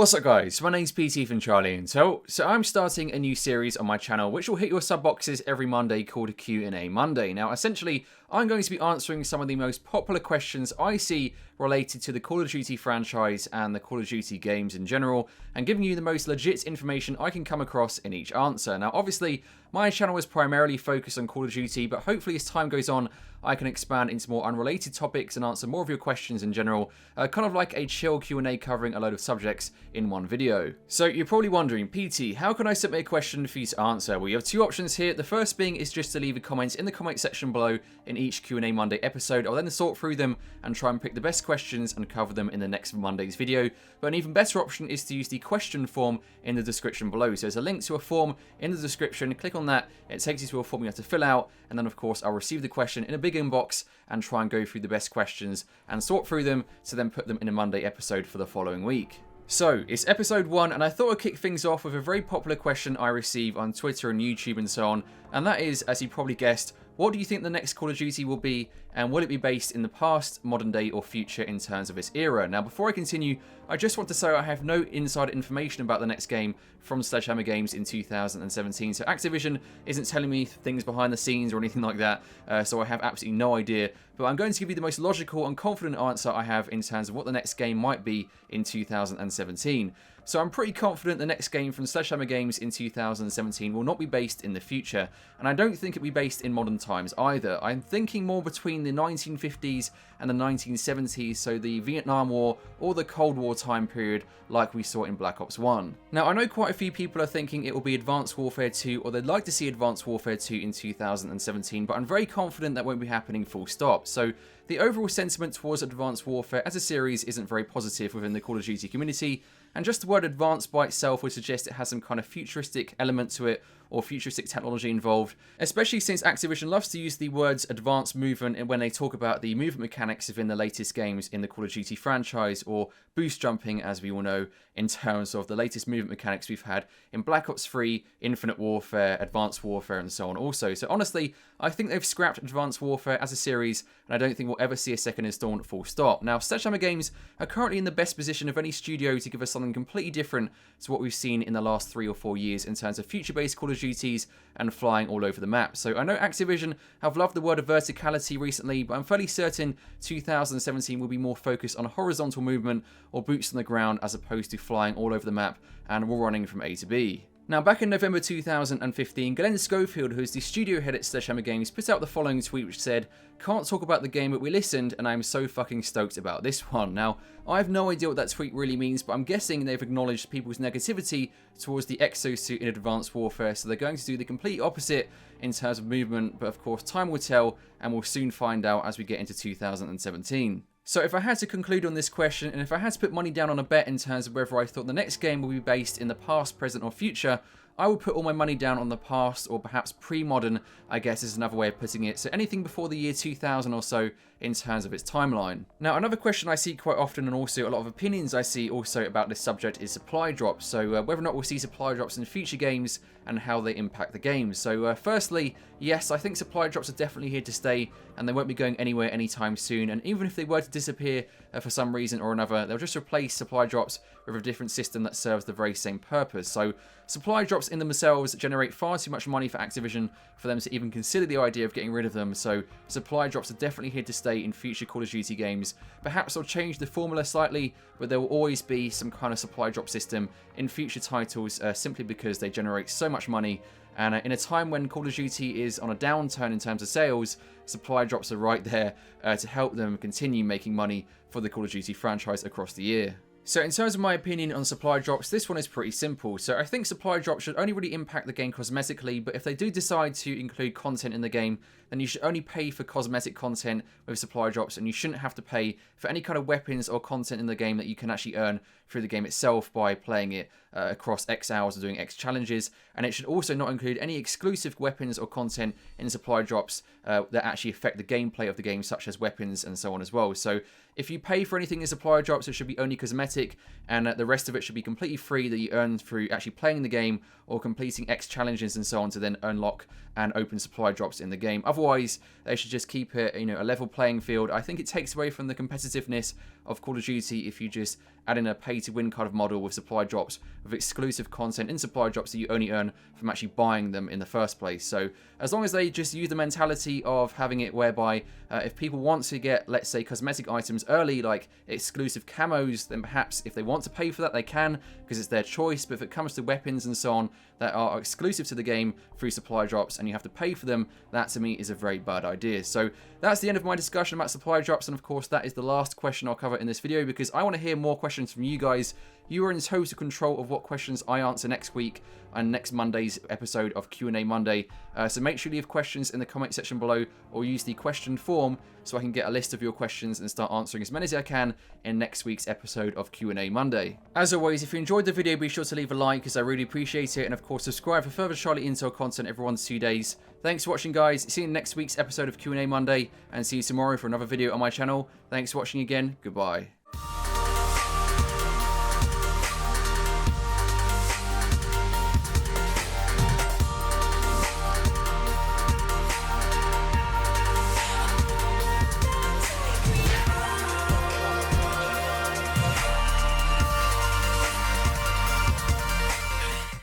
What's up guys, my name's Petey from Charlie and so I'm starting a new series on my channel which will hit your sub boxes every Monday called Q&A Monday. Now essentially I'm going to be answering some of the most popular questions I see related to the Call of Duty franchise and the Call of Duty games in general, and giving you the most legit information I can come across in each answer. Now obviously my channel is primarily focused on Call of Duty, but hopefully as time goes on I can expand into more unrelated topics and answer more of your questions in general, kind of like a chill Q&A covering a load of subjects in one video. So you're probably wondering, PT, how can I submit a question for you to answer? Well, you have two options here. The first being is just to leave a comment in the comment section below in each Q&A Monday episode. I'll then sort through them and try and pick the best questions and cover them in the next Monday's video. But an even better option is to use the question form in the description below. So there's a link to a form in the description. Click on that. It takes you to a form you have to fill out. And then of course I'll receive the question in a big inbox and try and go through the best questions and sort through them to then put them in a Monday episode for the following week. So, it's episode 1, and I thought I'd kick things off with a very popular question I receive on Twitter and YouTube and so on, and that is, as you probably guessed, what do you think the next Call of Duty will be, and will it be based in the past, modern day, or future in terms of its era? Now, before I continue, I just want to say I have no insider information about the next game from Sledgehammer Games in 2017, so Activision isn't telling me things behind the scenes or anything like that, so I have absolutely no idea, but I'm going to give you the most logical and confident answer I have in terms of what the next game might be in 2017. So I'm pretty confident the next game from Sledgehammer Games in 2017 will not be based in the future, and I don't think it'll be based in modern times either. I'm thinking more between the 1950s and the 1970s, so the Vietnam War or the Cold War time period like we saw in Black Ops 1. Now I know quite a few people are thinking it will be Advanced Warfare 2, or they'd like to see Advanced Warfare 2 in 2017, but I'm very confident that won't be happening full stop. So the overall sentiment towards Advanced Warfare as a series isn't very positive within the Call of Duty community, and just the word advanced by itself would suggest it has some kind of futuristic element to it, or futuristic technology involved, especially since Activision loves to use the words advanced movement when they talk about the movement mechanics within the latest games in the Call of Duty franchise, or boost jumping as we all know in terms of the latest movement mechanics we've had in Black Ops 3, Infinite Warfare, Advanced Warfare and so on also. So honestly, I think they've scrapped Advanced Warfare as a series, and I don't think we'll ever see a second installment full stop. Now, Sledgehammer Games are currently in the best position of any studio to give us something completely different to what we've seen in the last 3 or 4 years in terms of future-based Call of Duties and flying all over the map. So I know Activision have loved the word of verticality recently, but I'm fairly certain 2017 will be more focused on horizontal movement or boots on the ground as opposed to flying all over the map and wall running from A to B. Now, back in November 2015, Glenn Schofield, who is the studio head at Sledgehammer Games, put out the following tweet which said, "Can't talk about the game, but we listened, and I'm so fucking stoked about this one." Now, I have no idea what that tweet really means, but I'm guessing they've acknowledged people's negativity towards the exosuit in Advanced Warfare, so they're going to do the complete opposite in terms of movement, but of course time will tell, and we'll soon find out as we get into 2017. So if I had to conclude on this question, and if I had to put money down on a bet in terms of whether I thought the next game will be based in the past, present or future, I would put all my money down on the past, or perhaps pre-modern, I guess is another way of putting it. So anything before the year 2000 or so in terms of its timeline. Now, another question I see quite often, and also a lot of opinions I see also about this subject, is supply drops. So whether or not we'll see supply drops in future games and how they impact the games. So firstly, yes, I think supply drops are definitely here to stay, and they won't be going anywhere anytime soon. And even if they were to disappear for some reason or another, they'll just replace supply drops with a different system that serves the very same purpose. So supply drops in themselves generate far too much money for Activision for them to even consider the idea of getting rid of them. So supply drops are definitely here to stay in future Call of Duty games. Perhaps they'll change the formula slightly, but there will always be some kind of supply drop system in future titles simply because they generate so much money. And in a time when Call of Duty is on a downturn in terms of sales, supply drops are right there to help them continue making money for the Call of Duty franchise across the year. So in terms of my opinion on supply drops, this one is pretty simple. So I think supply drops should only really impact the game cosmetically, but if they do decide to include content in the game, then you should only pay for cosmetic content with supply drops, and you shouldn't have to pay for any kind of weapons or content in the game that you can actually earn through the game itself by playing it across X hours or doing X challenges. And it should also not include any exclusive weapons or content in supply drops that actually affect the gameplay of the game, such as weapons and so on as well. So if you pay for anything in supply drops, it should be only cosmetic, and the rest of it should be completely free that you earn through actually playing the game or completing X challenges and so on to then unlock and open supply drops in the game. Otherwise, they should just keep it, a level playing field. I think it takes away from the competitiveness of Call of Duty if you just add in a pay-to-win kind of model with supply drops, with exclusive content in supply drops that you only earn from actually buying them in the first place. So as long as they just use the mentality of having it whereby if people want to get, let's say, cosmetic items early, like exclusive camos, then perhaps if they want to pay for that, they can, because it's their choice. But if it comes to weapons and so on that are exclusive to the game through supply drops and you have to pay for them, that to me is a very bad idea. So that's the end of my discussion about supply drops, and of course that is the last question I'll cover in this video, because I want to hear more questions from you guys. You are in total control of what questions I answer next week and next Monday's episode of Q&A Monday. So make sure you leave questions in the comment section below, or use the question form so I can get a list of your questions and start answering as many as I can in next week's episode of Q&A Monday. As always, if you enjoyed the video, be sure to leave a like, because I really appreciate it, and of course subscribe for further Charlie Intel content every 1 to 2 days. Thanks for watching, guys. See you in next week's episode of Q&A Monday, and see you tomorrow for another video on my channel. Thanks for watching again. Goodbye.